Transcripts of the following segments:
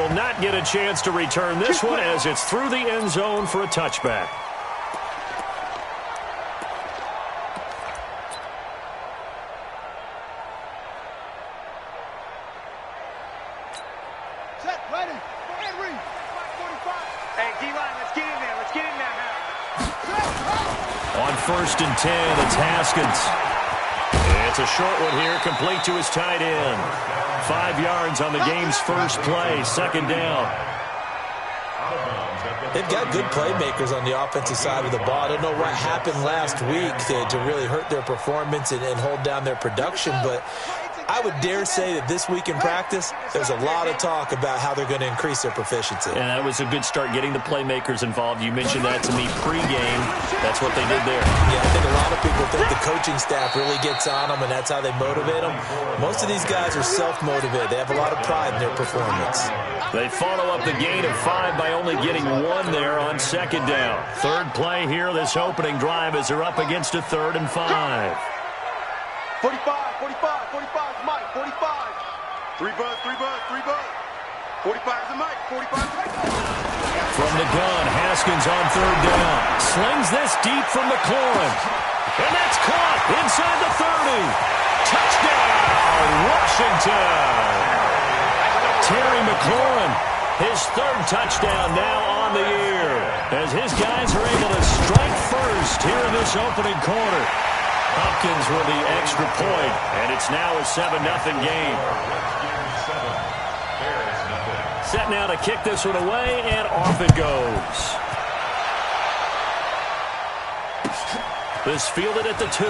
will not get a chance to return this one as it's through the end zone for a touchback. On 1st and 10, it's Haskins. It's a short one here, complete to his tight end. 5 yards on the game's first play, 2nd down. They've got good playmakers on the offensive side of the ball. I don't know what happened last week to really hurt their performance and hold down their production, but I would dare say that this week in practice, there's a lot of talk about how they're going to increase their proficiency. And that was a good start, getting the playmakers involved. You mentioned that to me pregame. That's what they did there. Yeah, I think a lot of people think the coaching staff really gets on them, and that's how they motivate them. Most of these guys are self-motivated. They have a lot of pride in their performance. They follow up the gain of 5 by only getting 1 there on 2nd down. 3rd play here, this opening drive, as they're up against a 3rd and 5. 45, Mike, 45. 3 buzz. 45 is a Mike, 45 is a Mike. From the gun, Haskins on 3rd down. Slings this deep from McLaurin. And that's caught inside the 30. Touchdown, Washington. Terry McLaurin, his 3rd touchdown now on the year, as his guys are able to strike first here in this opening quarter. Hopkins with the extra point, and it's now a 7-0 game. Set now to kick this one away, and off it goes. This fielded at the 2.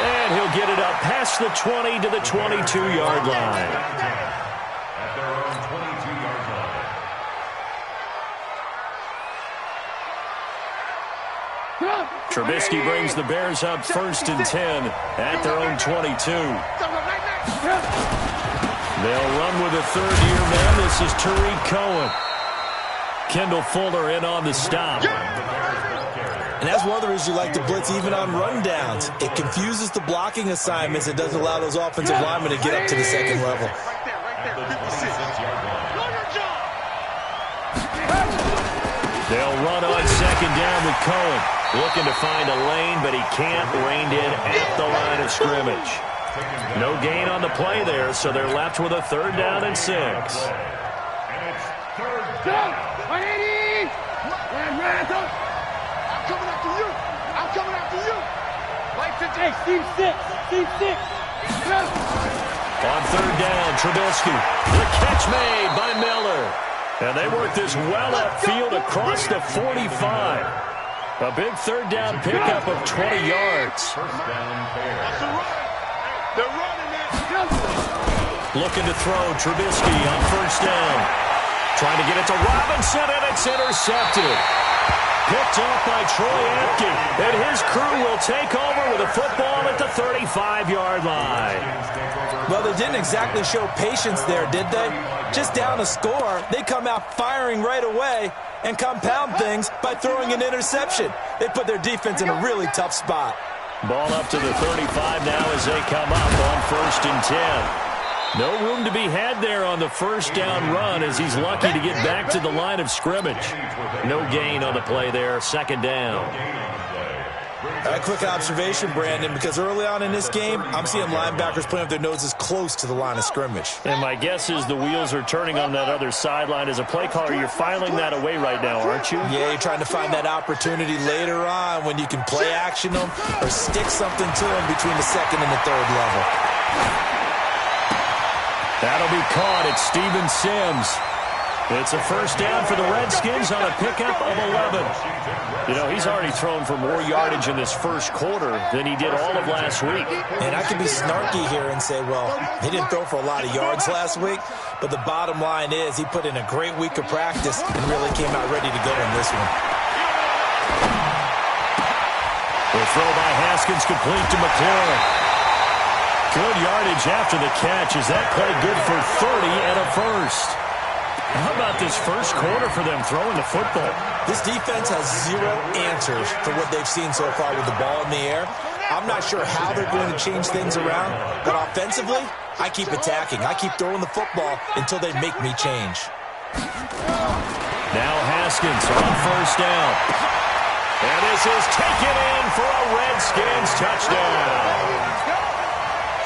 And he'll get it up past the 20 to the 22-yard line. At their own 22-yard line. Trubisky brings the Bears up 1st and 10 at their own 22. They'll run with a 3rd-year man. This is Tariq Cohen. Kendall Fuller in on the stop. And that's one of the reasons you like to blitz even on rundowns. It confuses the blocking assignments. It doesn't allow those offensive linemen to get up to the 2nd level. They'll run on 2nd down with Cohen. Looking to find a lane, but he can't. Reined in at the line of scrimmage. No gain on the play there, so they're left with a 3rd down and 6. And it's 3rd down. I'm coming after you. Hey, Steve 6. On 3rd down, Trubisky. The catch made by Miller. And they work this well upfield across the 45. A big 3rd down pickup of 20 yards. They're running it. Looking to throw, Trubisky on 1st down. Trying to get it to Robinson, and it's intercepted. Picked off by Troy Apke, and his crew will take over with a football at the 35-yard line. Well, they didn't exactly show patience there, did they? Just down a score, they come out firing right away and compound things by throwing an interception. They put their defense in a really tough spot. Ball up to the 35 now as they come up on 1st and 10. No room to be had there on the 1st down run, as he's lucky to get back to the line of scrimmage. No gain on the play there, 2nd down. A quick observation, Brandon, because early on in this game, I'm seeing linebackers putting up their noses close to the line of scrimmage. And my guess is the wheels are turning on that other sideline. As a play caller, you're filing that away right now, aren't you? Yeah, you're trying to find that opportunity later on when you can play action them or stick something to them between the 2nd and the 3rd level. That'll be caught. It's Steven Sims. It's a 1st down for the Redskins on a pickup of 11. You know, he's already thrown for more yardage in this 1st quarter than he did all of last week. And I can be snarky here and say, well, he didn't throw for a lot of yards last week, but the bottom line is he put in a great week of practice and really came out ready to go in this one. The throw by Haskins complete to McLaurin. Good yardage after the catch. Is that play good for 30 and a 1st? How about this 1st quarter for them throwing the football? This defense has 0 answers for what they've seen so far with the ball in the air. I'm not sure how they're going to change things around, but offensively, I keep attacking. I keep throwing the football until they make me change. Now Haskins on first down. And this is taken in for a Redskins touchdown.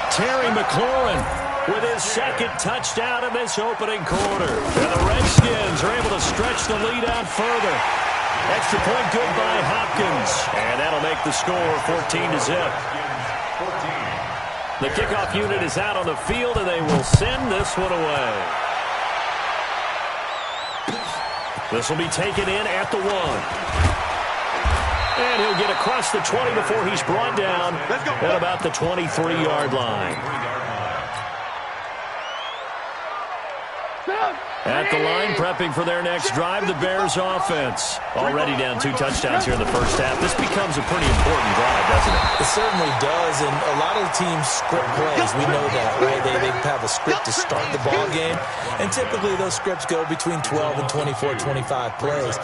Terry McLaurin with his second touchdown in this opening quarter. And the Redskins are able to stretch the lead out further. Extra point good by Hopkins. And that'll make the score 14-0. The kickoff unit is out on the field, and they will send this one away. This will be taken in at the 1. And he'll get across the 20 before he's brought down at about the 23-yard line. At the line, prepping for their next drive, the Bears offense. Already down 2 touchdowns here in the first half. This becomes a pretty important drive, doesn't it? It certainly does, and a lot of teams script plays. We know that, right? They have a script to start the ball game, and typically those scripts go between 12 and 24, 25 plays.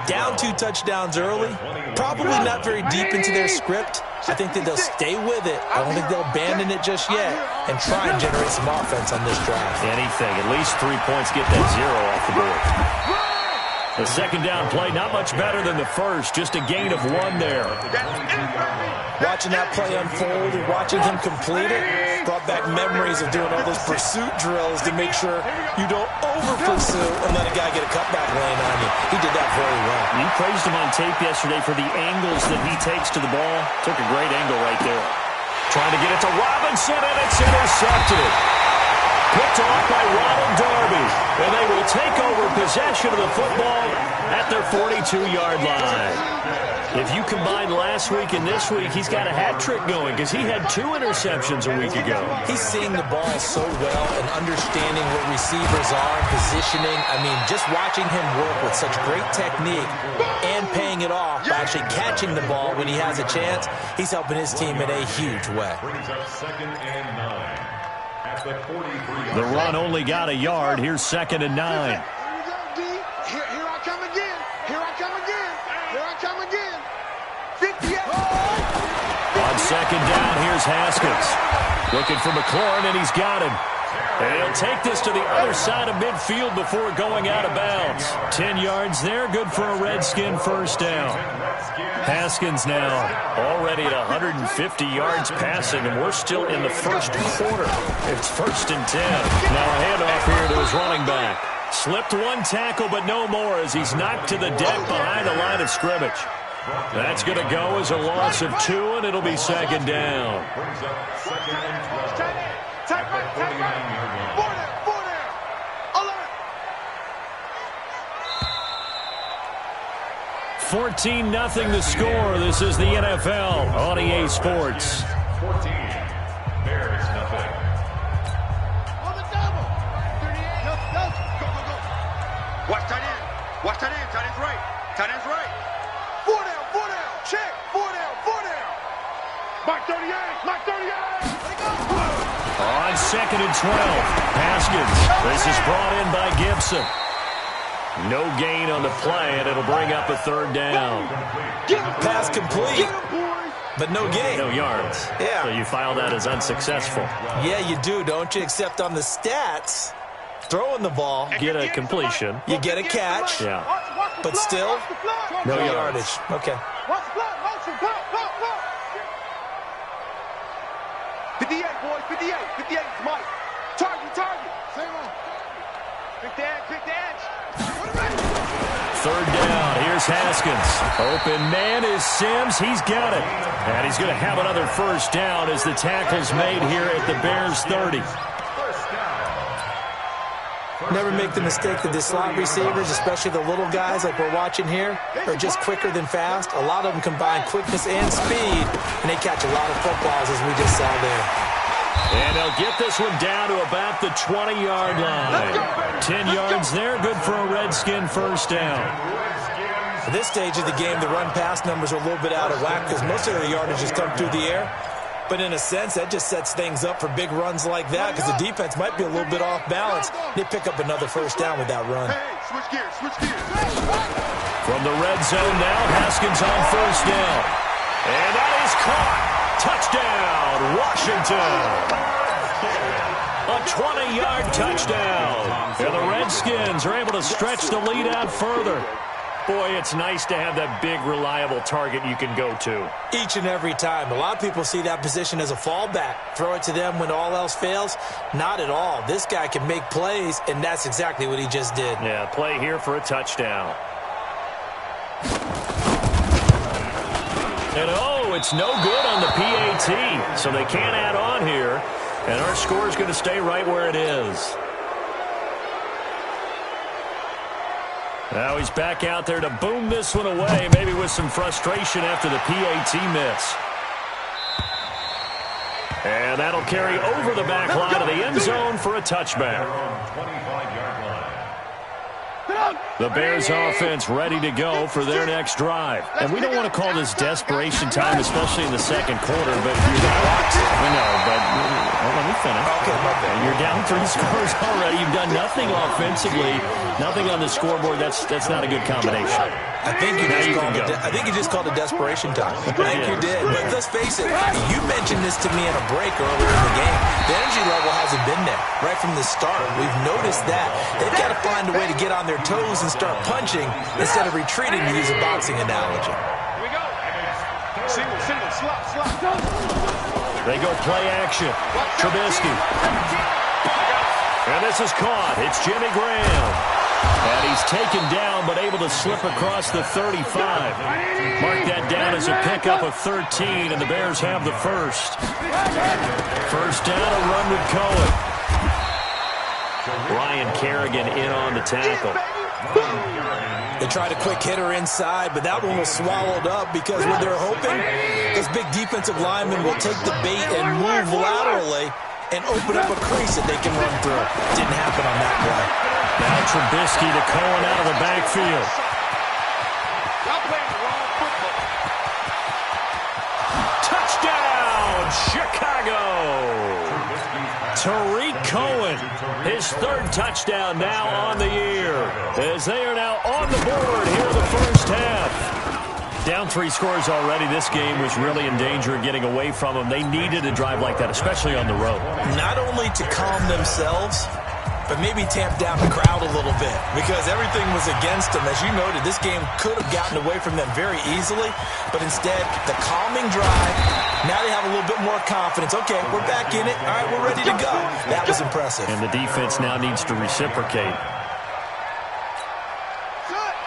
Down 2 touchdowns early, probably not very deep into their script. I think that they'll stay with it. I don't think they'll abandon it just yet and try and generate some offense on this drive. Anything, at least 3 points, get that 0 off the board. The second down play, not much better than the first, just a gain of 1 there. Watching that play unfold and watching him complete it brought back memories of doing all those pursuit drills to make sure you don't over-pursue and let a guy get a cutback lane on you. He did that very well. You praised him on tape yesterday for the angles that he takes to the ball. Took a great angle right there. Trying to get it to Robinson, and it's intercepted. Picked off by Ronald Darby, and they will take over possession of the football at their 42-yard line. If you combine last week and this week, he's got a hat trick going because he had 2 interceptions a week ago. He's seeing the ball so well and understanding what receivers are and positioning. I mean, just watching him work with such great technique and paying it off by actually catching the ball when he has a chance, he's helping his team in a huge way. The run only got a yard. Here's 2nd and 9. Here I come again. Here I come again. Here I come again. 58. On 2nd down, here's Haskins. Looking for McLaurin, and he's got him. And he'll take this to the other side of midfield before going out of bounds. 10 yards there, good for a Redskin first down. Haskins now already at 150 yards passing, and we're still in the first quarter. It's 1st and 10. Now a handoff here to his running back. Slipped 1 tackle, but no more as he's knocked to the deck behind the line of scrimmage. That's going to go as a loss of 2, and it'll be 2nd down. 14-0 the score. This is the NFL on EA Sports. 14. Bears nothing. On the double. 38. Go, go, go, go. Watch tight end. Watch tight end. Tight end's right. Tight end's right. 4 down, 4 down. Check. 4 down, 4 down. Mike 38. Mike 38. Let it go. On 2nd and 12, Haskins. This is brought in by Gibson. No gain on the play, and it'll bring up a 3rd down. Pass complete, but no gain. No yards. Yeah. So you file that as unsuccessful. Yeah, you do, don't you? Except on the stats, throwing the ball, Get a completion. you get a catch, Yeah. but still, No no yards. yardage. Okay. Watch the block. Motion. Block, block, block. 58, boys. 58. 58 is Mike. Target, target. Same on. Quick the edge, quick the edge. 3rd down. Here's Haskins. Open man is Sims. He's got it. And he's going to have another 1st down as the tackle's made here at the Bears 30. Never make the mistake that the slot receivers, especially the little guys like we're watching here, are just quicker than fast. A lot of them combine quickness and speed, and they catch a lot of footballs, as we just saw there. And they'll get this one down to about the 20-yard line. 10 yards there, good for a Redskin 1st down. At this stage of the game, the run-pass numbers are a little bit out of whack because most of their yardage has come through the air. But in a sense, that just sets things up for big runs like that because the defense might be a little bit off balance. They pick up another 1st down with that run. Hey, switch gears, switch gears. From the red zone now, Haskins on 1st down. And that is caught. Touchdown, Washington. A 20-yard touchdown. And the Redskins are able to stretch the lead out further. Boy, it's nice to have that big, reliable target you can go to. Each and every time. A lot of people see that position as a fallback. Throw it to them when all else fails. Not at all. This guy can make plays, and that's exactly what he just did. Yeah, play here for a touchdown. And oh, it's no good on the PAT. So they can't add on here. And our score is going to stay right where it is. Now he's back out there to boom this one away, maybe with some frustration after the PAT miss. And that'll carry over the back line of the end zone for a touchback. The Bears offense ready to go for their next drive. And we don't want to call this desperation time, especially in the second quarter, but let me finish. Okay, my bad. You're down 3 scores already. You've done nothing offensively, nothing on the scoreboard. That's not a good combination. I think you just called it desperation time. I think you did. But let's face it, you mentioned this to me in a break earlier in the game. The energy level hasn't been there right from the start. We've noticed that. They've got to find a way to get on their toes and start punching instead of retreating, to use a boxing analogy. Here we go. Single, slop. They go play action. Trubisky. And this is caught. It's Jimmy Graham. And he's taken down, but able to slip across the 35. Mark that down as a pickup of 13, and the Bears have the first. First down, a run with Cohen. Ryan Kerrigan in on the tackle. They tried a quick hitter inside, but that one was swallowed up because what they're hoping, those big defensive linemen will take the bait and move laterally and open up a crease that they can run through. Didn't happen on that play. Now Trubisky to Cohen out of the backfield. Y'all playing the wrong football. Touchdown, Chicago! Tariq Cohen, his third touchdown now on the year, as they are now on the board here in the first half. Down 3 scores already. This game was really in danger of getting away from them. They needed a drive like that, especially on the road. Not only to calm themselves, but maybe tamp down the crowd a little bit, because everything was against them. As you noted, this game could have gotten away from them very easily, but instead, the calming drive, now they have a little bit more confidence. Okay, we're back in it. All right, we're ready to go. That was impressive. And the defense now needs to reciprocate.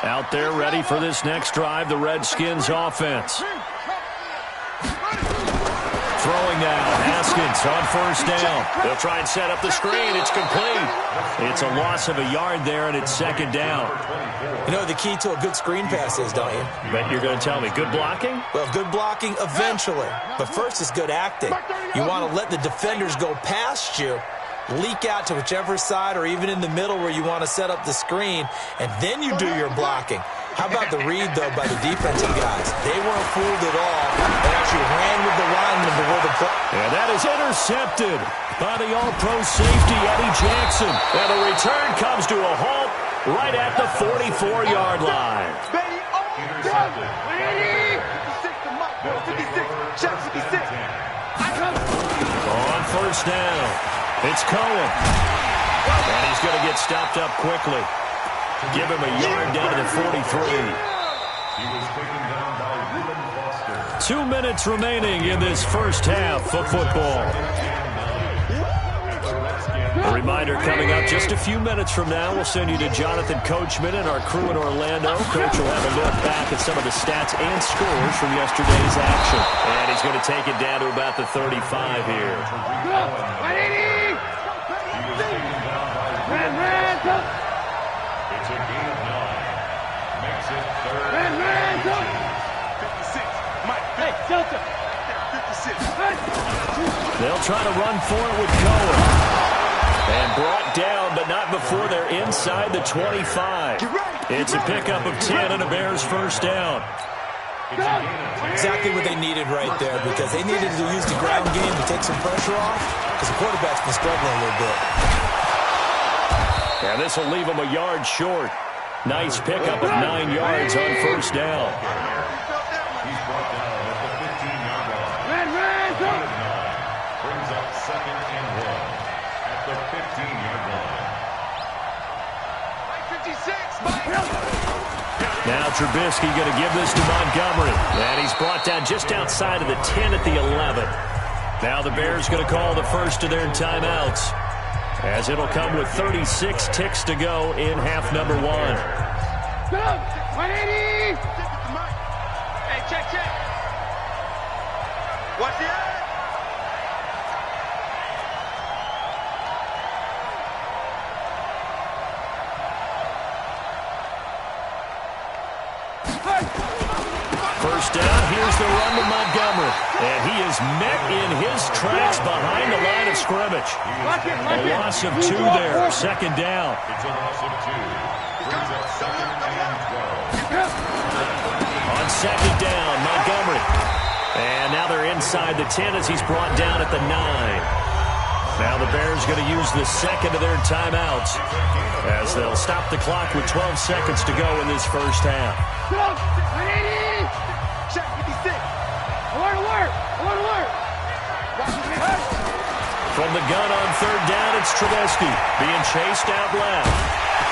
Out there ready for this next drive, the Redskins offense. Throwing now, Haskins on first down. They'll try and set up the screen. It's complete. It's a loss of a yard there, and it's second down. You know what the key to a good screen pass is, don't you? Bet you're going to tell me. Good blocking? Well, good blocking eventually. But first is good acting. You want to let the defenders go past you, leak out to whichever side or even in the middle where you want to set up the screen, and then you do your blocking. How about the read, though, by the defensive guys? They weren't fooled at all. They actually ran with the lineman to where the play. And that is intercepted by the all-pro safety, Eddie Jackson. And the return comes to a halt right at the 44-yard line. Baby, oh, brother. 56 to Mike, 56. Shot 56. On first down, it's Cohen. And he's going to get stopped up quickly. Give him a yard down to the 43. He was taken down by 2 minutes remaining in this first half of football. A reminder coming up just a few minutes from now. We'll send you to Jonathan Coachman and our crew in Orlando. Coach will have a look back at some of the stats and scores from yesterday's action. And he's going to take it down to about the 35 here. It's a gain of 9. Makes it third. 56. Mike, hey, Delta. 56. They'll try to run for it with Cohen. And brought down, but not before they're inside the 25. It's a pickup of 10 and a Bears first down. Exactly what they needed right there, because they needed to use the ground game to take some pressure off, because the quarterback's been struggling a little bit. And this will leave them a yard short. Nice pickup of 9 yards on first down. He's brought down at the Trubisky going to give this to Montgomery. And he's brought down just outside of the 10 at the 11. Now the Bears going to call the first of their timeouts, as it'll come with 36 ticks to go in half number 1. 180! Hey, check. Watch the eye. First down, here's the run to Montgomery. And he is met in his tracks behind the line of scrimmage. A loss of 2 there, second down. It's a loss of 2. Brings up 2nd and 12. On second down, Montgomery. And now they're inside the 10 as he's brought down at the 9. Now the Bears going to use the second of their timeouts, as they'll stop the clock with 12 seconds to go in this first half. 180! Check 56. Alert! From the gun on third down, it's Trubisky being chased out left.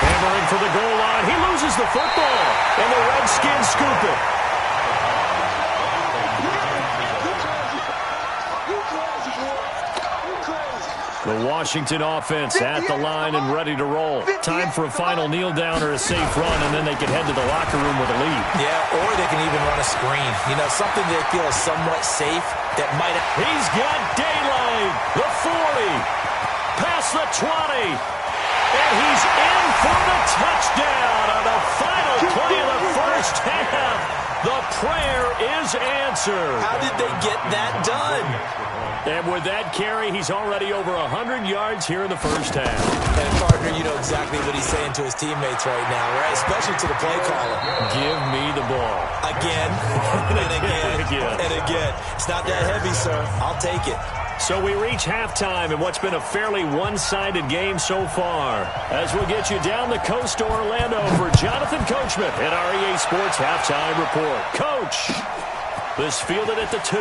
Hammering for the goal line. He loses the football, and the Redskins scoop it. The Washington offense at the line and ready to roll. Time for a final kneel down or a safe run, and then they can head to the locker room with a lead. Yeah, or they can even run a screen. You know, something they feel is somewhat safe that might have... He's got daylight. The 40. Past the 20. And he's in for the touchdown on the final play of the first half. The prayer is answered. How did they get that done? And with that carry, he's already over 100 yards here in the first half. And, partner, you know exactly what he's saying to his teammates right now, right? Especially to the play caller. Give me the ball. Again, and again, and again. It's not that heavy, sir. I'll take it. So we reach halftime in what's been a fairly one-sided game so far, as we'll get you down the coast to Orlando for Jonathan Coachman at our EA Sports Halftime Report. Coach, this fielded at the 2.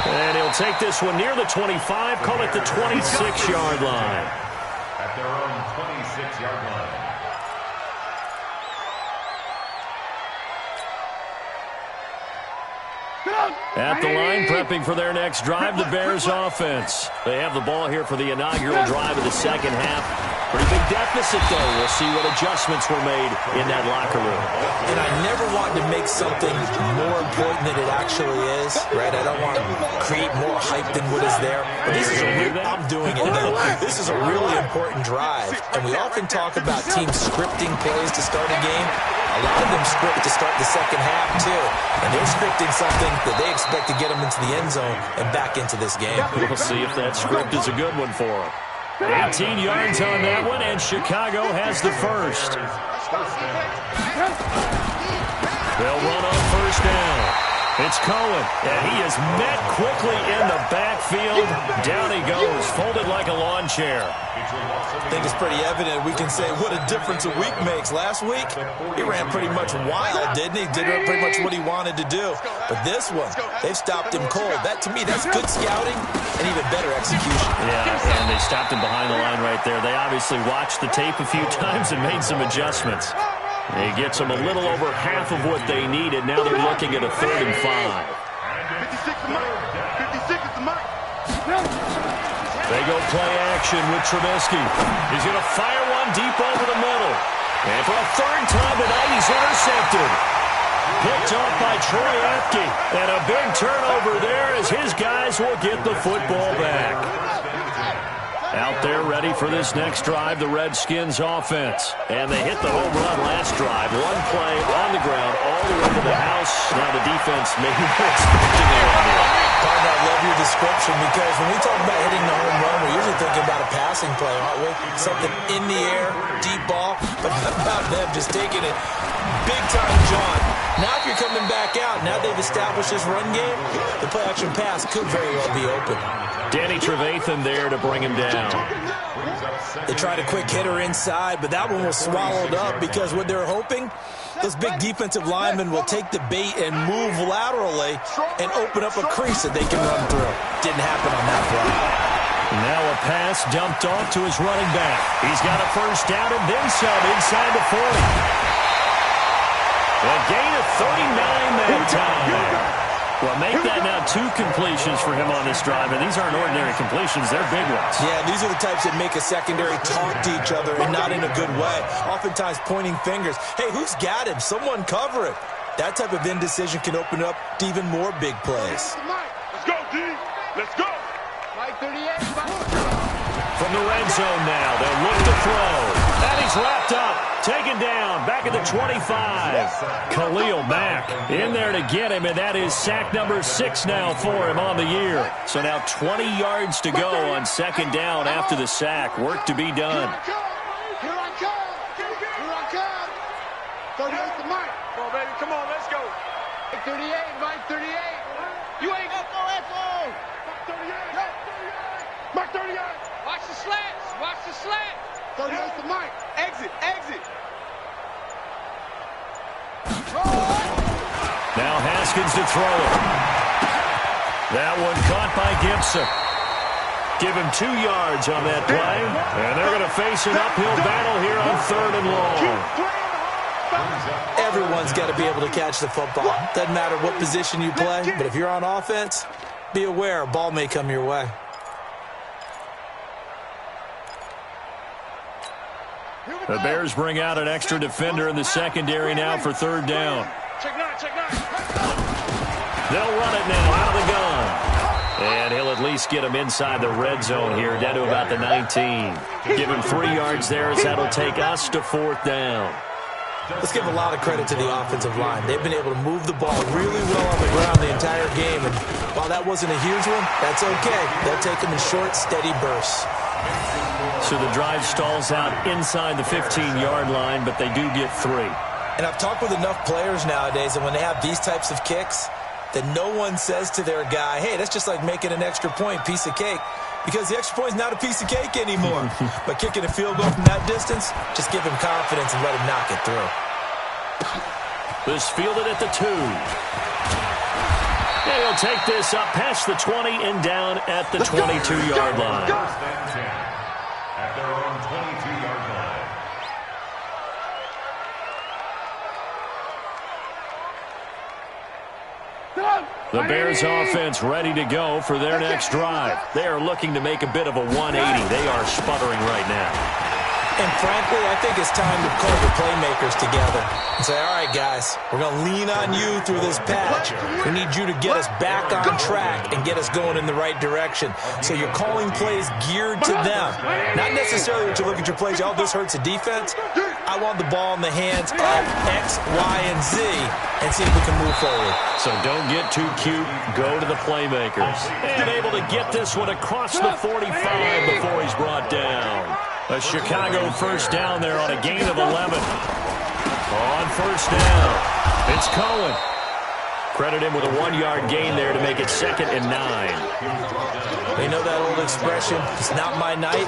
And he'll take this one near the 25, call it the 26-yard line. At their own 26-yard line. At the line, prepping for their next drive, the Bears offense. They have the ball here for the inaugural drive of the second half. Pretty big deficit, though. We'll see what adjustments were made in that locker room. And I never want to make something more important than it actually is, right? I don't want to create more hype than what is there. But this is I'm doing it. This is a really important drive. And we often talk about teams scripting plays to start a game. A lot of them script to start the second half, too. And they're scripting something that they expect to get them into the end zone and back into this game. We'll see if that script is a good one for them. 18 yards on that one, and Chicago has the first. They'll run on first down. It's Cohen, and he is met quickly in the backfield. Down he goes, folded like a lawn chair. I think it's pretty evident. We can say what a difference a week makes. Last week, he ran pretty much wild, didn't he? Did pretty much what he wanted to do. But this one, they've stopped him cold. That, to me, that's good scouting and even better execution. Yeah, and they stopped him behind the line right there. They obviously watched the tape a few times and made some adjustments. He gets them a little over half of what they needed. Now they're looking at a 3rd and 5. 56 is Mike. 56 is Mike. They go play action with Trubisky. He's going to fire one deep over the middle. And for a 3rd time tonight, he's intercepted. Picked off by Troy Apke. And a big turnover there as his guys will get the football back. Out there ready for this next drive, the Redskins offense. And they hit the home run last drive. One play on the ground all the way to the house. Now the defense maybe expecting it on here. Partner, I love your description because when we talk about hitting the home run, we're usually thinking about a passing play, aren't we? Something in the air, deep ball. But how about them just taking it big time, John? Now if you're coming back out, now they've established this run game, the play-action pass could very well be open. Danny Trevathan there to bring him down. They tried a quick hitter inside, but that one was swallowed up because what they're hoping, those big defensive linemen will take the bait and move laterally and open up a crease that they can run through. Didn't happen on that play. Now a pass dumped off to his running back. He's got a first down and then some inside the 40. A gain of 39 that time. Well, make that now 2 completions for him on this drive, and these aren't ordinary completions. They're big ones. Yeah, these are the types that make a secondary talk to each other and not in a good way. Oftentimes pointing fingers. Hey, who's got him? Someone cover it. That type of indecision can open up to even more big plays. Let's go, D. Let's go. Mike 38. From the red zone now, they'll look to throw. And he's wrapped up, taken down, back at the 25. Khalil Mack in there to get him, and that is sack number 6 now for him on the year. So now 20 yards to go on second down after the sack. Work to be done. Here I come. Here I come. 38 to Mike. Come on, baby. Come on, let's go. Mike 38. Mike 38. You ain't go. Let's go. Mike 38. Mike 38. Watch the slants. Watch the slant. 38 to Mike. Exit. Exit. Now Haskins to throw it. That one caught by Gibson. Give him 2 yards on that play. And they're going to face an uphill battle here on 3rd and long. Everyone's got to be able to catch the football. Doesn't matter what position you play, but if you're on offense, be aware a ball may come your way. The Bears bring out an extra defender in the secondary now for 3rd down. Check 9. Check 9. They'll run it now out of the gun. And he'll at least get him inside the red zone here, down to about the 19. Give him 3 yards there as that'll take us to 4th down. Let's give a lot of credit to the offensive line. They've been able to move the ball really well on the ground the entire game. And while that wasn't a huge one, that's okay. They'll take them in short, steady bursts. So the drive stalls out inside the 15-yard line, but they do get 3. And I've talked with enough players nowadays that when they have these types of kicks, that no one says to their guy, hey, that's just like making an extra point, piece of cake. Because the extra point is not a piece of cake anymore. But kicking a field goal from that distance, just give him confidence and let him knock it through. This fielded at the 2. They'll take this up past the 20 and down at the 22-yard line. At their own 22-yard line. The Bears offense ready to go for their next drive. They are looking to make a bit of a 180. They are sputtering right now. And frankly, I think it's time to call the playmakers together and say, all right, guys, we're going to lean on you through this patch. We need you to get us back on track and get us going in the right direction. So you're calling plays geared to them. Not necessarily what you look at your plays, oh, this hurts the defense. I want the ball in the hands of X, Y, and Z and see if we can move forward. So don't get too cute. Go to the playmakers. And able to get this one across the 45 before he's brought down. A Chicago first down there on a gain of 11. On first down, it's Cohen. Credit him with a 1-yard gain there to make it 2nd and 9. You know that old expression, it's not my night?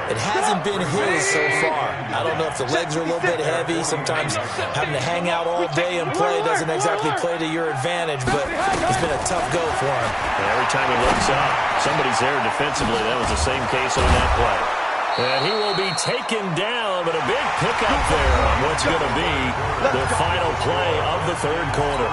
It hasn't been his so far. I don't know if the legs are a little bit heavy. Sometimes having to hang out all day and play doesn't exactly play to your advantage, but it's been a tough go for him. Every time he looks up, somebody's there defensively. That was the same case on that play. And he will be taken down, but a big pickup there on what's going to be the final play of the 3rd quarter.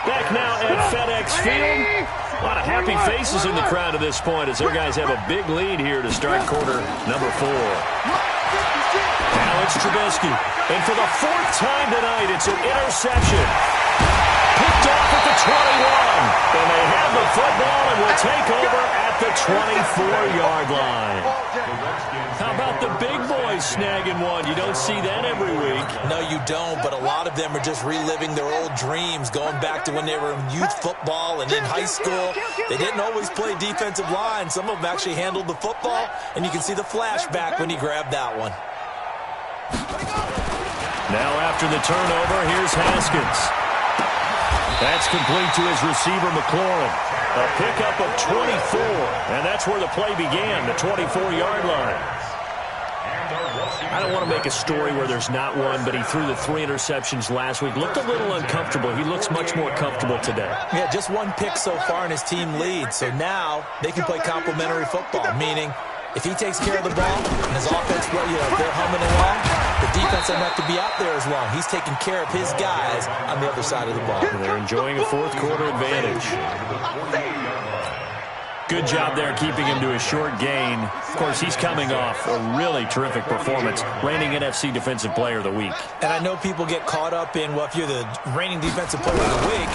Back now at FedEx Field. A lot of happy faces in the crowd at this point as their guys have a big lead here to start quarter number 4. Now it's Trubisky. And for the 4th time tonight, it's an interception. Picked off at the 21. And they have the football and will take over at the 24-yard line. How about the big boys snagging one? You don't see that every week. No, you don't, but a lot of them are just reliving their old dreams, going back to when they were in youth football and in high school. They didn't always play defensive line. Some of them actually handled the football, and you can see the flashback when he grabbed that one. Now after the turnover, here's Haskins. That's complete to his receiver, McLaurin. A pickup of 24, and that's where the play began, the 24-yard line. I don't want to make a story where there's not one, but he threw the 3 interceptions last week. Looked a little uncomfortable. He looks much more comfortable today. Yeah, just 1 pick so far and his team leads. So now they can play complementary football, meaning if he takes care of the ball and his offense, if they're humming along, the defense doesn't have to be out there as long. He's taking care of his guys on the other side of the ball. And they're enjoying a fourth-quarter advantage. Good job there keeping him to a short gain. Of course, he's coming off a really terrific performance, reigning NFC Defensive Player of the Week. And I know people get caught up in, well, if you're the reigning Defensive Player of the Week,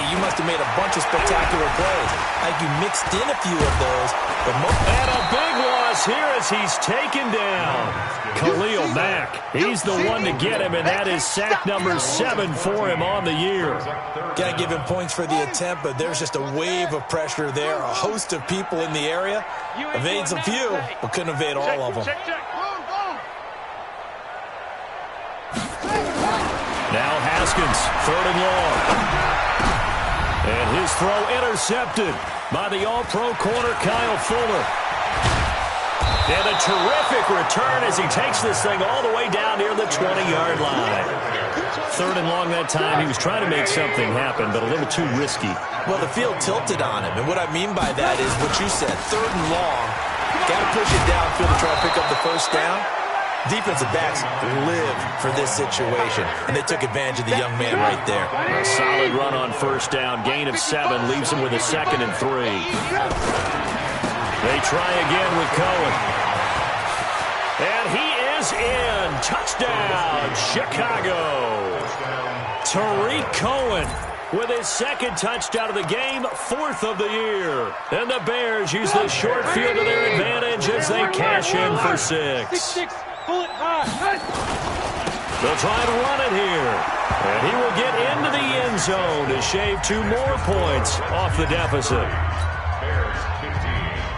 you must have made a bunch of spectacular plays. I think you mixed in a few of those. But and a big loss here as he's taken down. Khalil Mack, he's the one to get him, and that is sack number 7 for him on the year. Got to give him points for the attempt, but there's just a wave of pressure there. A host of people in the area. Evades a few, but couldn't evade all of them. Now Haskins, 3rd and long. And his throw intercepted by the all-pro corner Kyle Fuller. And a terrific return as he takes this thing all the way down near the 20-yard line. 3rd and long that time. He was trying to make something happen, but a little too risky. Well, the field tilted on him, and what I mean by that is what you said, 3rd and long. Got to push it downfield to try to pick up the first down. Defensive backs live for this situation, and they took advantage of the young man right there. A solid run on first down. Gain of 7 leaves him with a 2nd and 3. They try again with Cohen. And he is in. Touchdown, Chicago. Tariq Cohen with his 2nd touchdown of the game, 4th of the year. And the Bears use the short field to their advantage as they cash in for 6. They'll try and run it here. And he will get into the end zone to shave 2 more points off the deficit.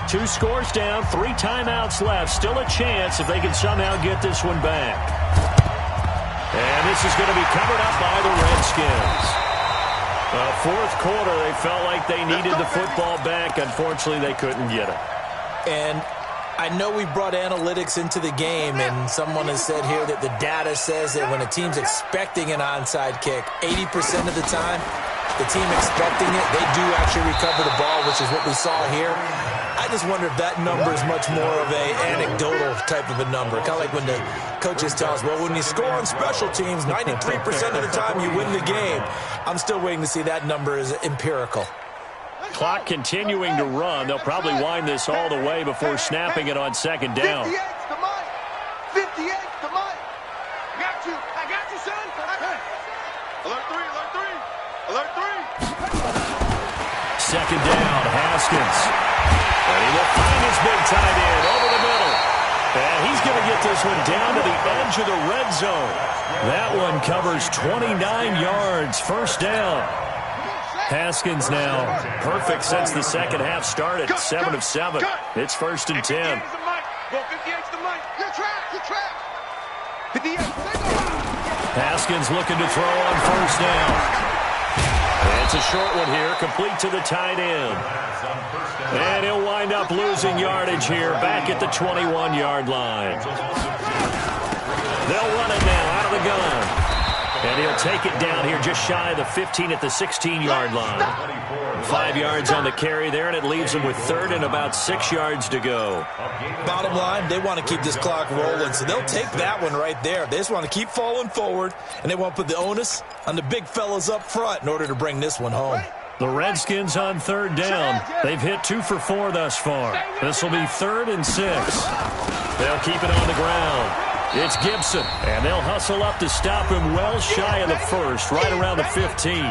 2 scores down, 3 timeouts left. Still a chance if they can somehow get this one back. And this is going to be covered up by the Redskins. 4th quarter, they felt like they needed the football back. Unfortunately, they couldn't get it. And I know we brought analytics into the game, and someone has said here that the data says that when a team's expecting an onside kick, 80% of the time, the team expecting it, they do actually recover the ball, which is what we saw here. I just wonder if that number is much more of a anecdotal type of a number. Kind of like when the coaches tell us, well, when you score on special teams, 93% of the time you win the game. I'm still waiting to see that number is empirical. Clock continuing to run. They'll probably wind this all the way before snapping it on 2nd down. 58 to Mike. 58 to Mike. I got you, son. Alert 3, alert 3. Alert 3. 2nd down, Haskins. And he will find his big tight end over the middle. And he's going to get this one down to the edge of the red zone. That one covers 29 yards. 1st down. Haskins now perfect since the 2nd half started. 7 of 7. It's 1st and 10. Go 58's the Mike. Good track. 58. Haskins looking to throw on 1st down. And it's a short one here, complete to the tight end. And he'll wind up losing yardage here, back at the 21-yard line. They'll run it now out of the gun. And he'll take it down here just shy of the 15 at the 16-yard line. 5 yards on the carry there, and it leaves him with 3rd and about 6 yards to go. Bottom line, they want to keep this clock rolling, so they'll take that one right there. They just want to keep falling forward, and they want to put the onus on the big fellas up front in order to bring this one home. The Redskins on 3rd down. They've hit 2 for 4 thus far. This will be 3rd and 6. They'll keep it on the ground. It's Gibson, and they'll hustle up to stop him well shy of the 1st, right around the 15.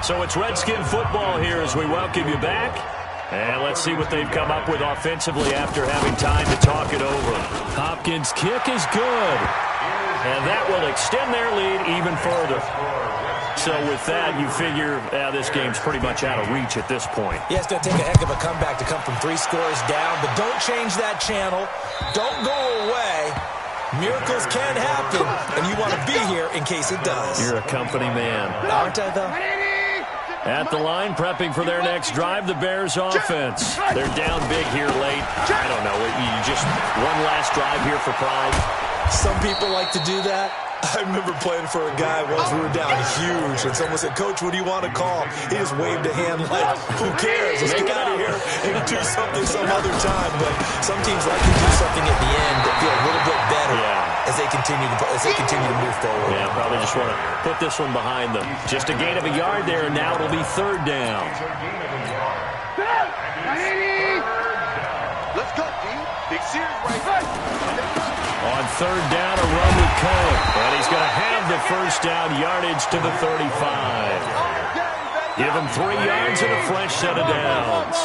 So it's Redskin football here as we welcome you back. And let's see what they've come up with offensively after having time to talk it over. Hopkins' kick is good, and that will extend their lead even further. So with that, you figure this game's pretty much out of reach at this point. Yeah, it's going to take a heck of a comeback to come from 3 scores down, but don't change that channel. Don't go away. Miracles can happen, and you want to be here in case it does. You're a company man. Aren't I, though? At the line, prepping for their next drive, the Bears offense. They're down big here late. I don't know. Just one last drive here for pride. Some people like to do that. I remember playing for a guy once. We were down huge, and someone said, "Coach, what do you want to call?" He just waved a hand like, "Who cares? Let's get out of here and do something some other time." But some teams like to do something at the end that feel a little bit better as they continue to move forward. Yeah, probably just want to put this one behind them. Just a gain of a yard there, and now it'll be third down. Let's go, D. Big series right. On third down, a run with Cohen. And he's going to have the first down yardage to the 35. Give him 3 yards and a fresh set of downs.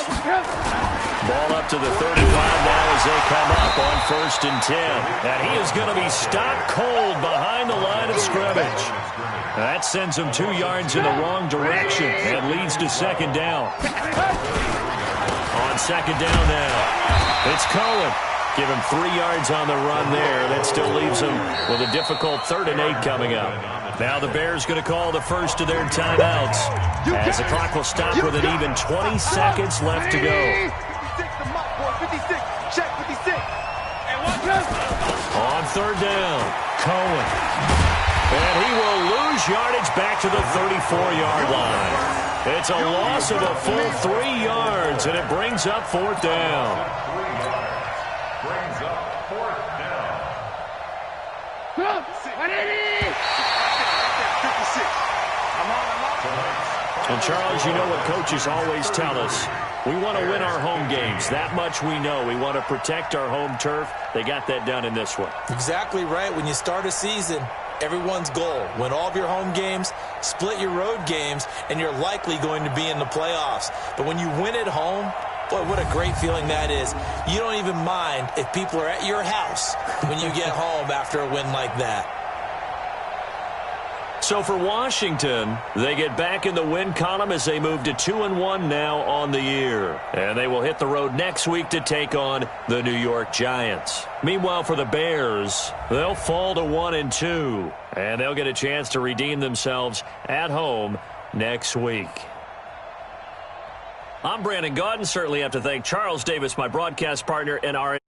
Ball up to the 35 now as they come up on 1st and 10. And he is going to be stopped cold behind the line of scrimmage. That sends him 2 yards in the wrong direction and leads to 2nd down. On 2nd down now, it's Cohen. Give him 3 yards on the run there. That still leaves him with a difficult 3rd and 8 coming up. Now the Bears going to call the first of their timeouts as the clock will stop with an even 20 seconds left to go. 56, check 56. On 3rd down, Cohen. And he will lose yardage back to the 34-yard line. It's a loss of a full 3 yards, and it brings up 4th down. And, Charles, you know what coaches always tell us. We want to win our home games. That much we know. We want to protect our home turf. They got that done in this one. Exactly right. When you start a season, everyone's goal, win all of your home games, split your road games, and you're likely going to be in the playoffs. But when you win at home, boy, what a great feeling that is. You don't even mind if people are at your house when you get home after a win like that. So for Washington, they get back in the win column as they move to 2-1 now on the year. And they will hit the road next week to take on the New York Giants. Meanwhile, for the Bears, they'll fall to 1-2. And they'll get a chance to redeem themselves at home next week. I'm Brandon Gaudin. Certainly have to thank Charles Davis, my broadcast partner, and our